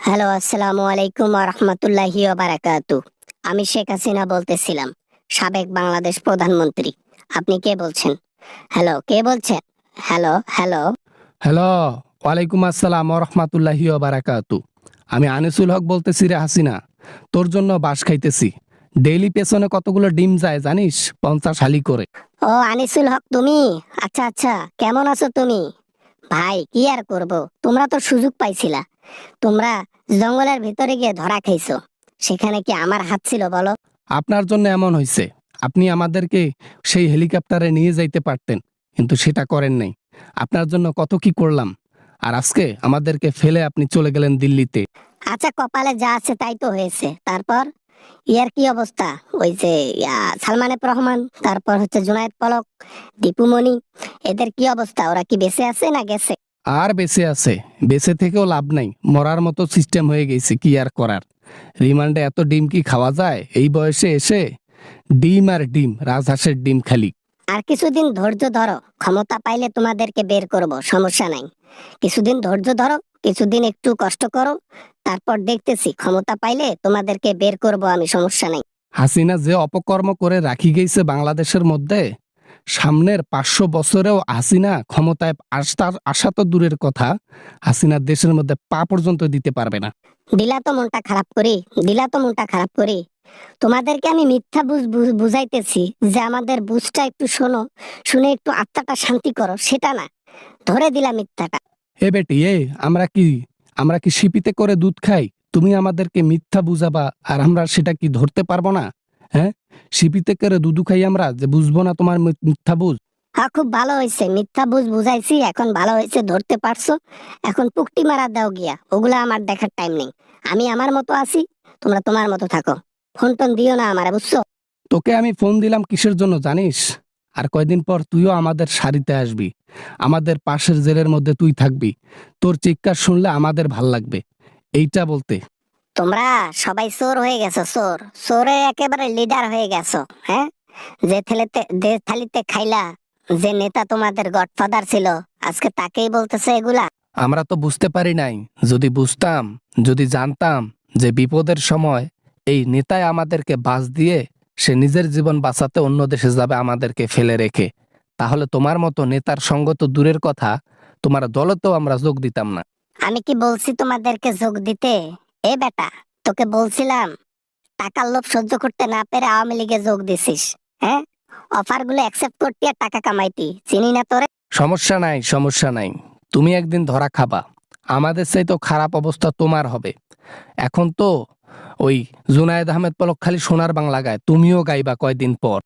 Hello, আসসালামু আলাইকুম ওয়া রাহমাতুল্লাহি ওয়া বারাকাতুহু। আমি শেখ হাসিনা বলতেছিলাম, সাবেক বাংলাদেশ প্রধানমন্ত্রী। আপনি কে বলছেন? হ্যালো, কে বলছেন? Hello, hello. হ্যালো, ওয়ালাইকুম আসসালাম রহমাতুল্লাহি বারাকাতু। আমি আনিসুল হক বলতেছি রে হাসিনা। তোর জন্য বাঁশ খাইতেছি। ডেইলি পেছনে কতগুলো ডিম যায় জানিস? 50 হালি করে। ও আনিসুল হক তুমি? আচ্ছা আচ্ছা, কেমন আছো তুমি? ভাই কি আর করব, তোমরা তো সুযোগ পাইছিলা। তোমরা জঙ্গলের ভিতরে গিয়ে ধরা খাইছো। সেখানে কি আমার হাত ছিল বলো? আপনার জন্য এমন হয়েছে। আপনি আমাদেরকে সেই হেলিকপ্টারে নিয়ে যাইতে পারতেন, কিন্তু সেটা করেন নাই। আপনার জন্য কত কি করলাম, আর আজকে আমাদেরকে ফেলে আপনি চলে গেলেন দিল্লিতে। আচ্ছা, কপালে যা আছে তাই তো হয়েছে। তারপর ইয়ার কি অবস্থা? ওই যে সালমান এফ রহমান, তারপর হচ্ছে জুনায়েদ পলক, দীপু মনি, এদের কি অবস্থা? ওরা কি বেঁচে আছে না গেছে? আর বেঁচে আছে, বেঁচে থেকেও লাভ নাই, মরার মতো সিস্টেম হয়ে গেছে, কি আর করার। রিমান্ডে এত ডিম কি খাওয়া যায় এই বয়সে এসে? ডিম আর ডিম, রাজহাঁসের ডিম খালি। আর কিছুদিন ধৈর্য ধরো, ক্ষমতা পাইলে তোমাদেরকে বের করব, সমস্যা নাই। কিছুদিন ধৈর্য ধরো, কিছুদিন একটু কষ্ট করো, তারপর দেখতেছি ক্ষমতা পাইলে তোমাদেরকে বের করব আমি, সমস্যা নাই। হাসিনা যে অপকর্ম করে রাখি গেছে বাংলাদেশের মধ্যে, সামনের 500 বছরেও হাসিনা ক্ষমতায় আসা তো দূরের কথা, হাসিনা দেশের মধ্যে পা পর্যন্ত দিতে পারবে না। দিলা তো মনটা খারাপ করি, দিলা তো মনটা খারাপ করি। তোমাদেরকে আমি মিথ্যা বুঝাইতেছি যে আমাদের বুঝটা একটু শোনো, শুনে একটু আত্মাটা শান্তি করো, সেটা না, ধরে দিলা মিথ্যাটা। এ বেটি আমরা কি শিপিতে করে দুধ খাই? তুমি আমাদেরকে মিথ্যা বুঝাবা আর আমরা সেটা কি ধরতে পারবো না? হ্যাঁ, শিপিতে করে দুধু খাই আমরা, যে বুঝবো না তোমার মিথ্যা বুঝ? হ্যাঁ, খুব ভালো হয়েছে, মিথ্যা বুঝাইছি, এখন ভালো হয়েছে, ধরতে পারছো। এখন পুকটি মারা দাও গিয়া, ওগুলা আমার দেখার টাইম নেই। আমি আমার মতো আছি, তোমরা তোমার মতো থাকো। ফোন টোন দিও না আমারে, বুঝছো? তোকে আমি ফোন দিলাম কিসের জন্য জানিস? আর কয়দিন পর তুইও আমাদের সারিতে আসবি, আমাদের পাশের জেলের মধ্যে তুই থাকবি। তোর চিৎকার শুনলে আমাদের ভাল লাগবে, এইটা বলতে। তোমরা সবাই চোর হয়ে গেছো, চোর। চোরে একেবারে লিডার হয়ে গেছো। হ্যাঁ, যে থালিতে খাইলা, যে নেতা তোমাদের গডফাদার ছিল, আজকে তাকেই বলতেছে এগুলা। আমরা তো বুঝতে পারি নাই। যদি বুঝতাম, যদি জানতাম যে বিপদের সময় এই নেতাই আমাদেরকে বাঁচ দিয়ে সে নিজের জীবন বাঁচাতে অন্য দেশে যাবে আমাদেরকে ফেলে রেখে, তাহলে তোমার মতো নেতার সঙ্গ তো দূরের কথা, তোমার দলেতেও আমরা যোগ দিতাম না। আমি কি বলছি তোমাদেরকে যোগ দিতে? এ বেটা, তোকে বলছিলাম, টাকার লোভ সহ্য করতে না পেরে আওয়ামী লীগে যোগ দিছিস। হ্যাঁ, অফার গুলো অ্যাকসেপ্ট করতে আর টাকা কামাইতি, চিনি না তোরে? সমস্যা নাই, সমস্যা নাই। তুমি একদিন ধরা খাবা, আমাদের চাইতো খারাপ অবস্থা তোমার হবে। এখন তো ওই জুনায়েদ আহমেদ পলক খালি সোনার বাংলা গায়, তুমিও গাইবা কয়দিন পর।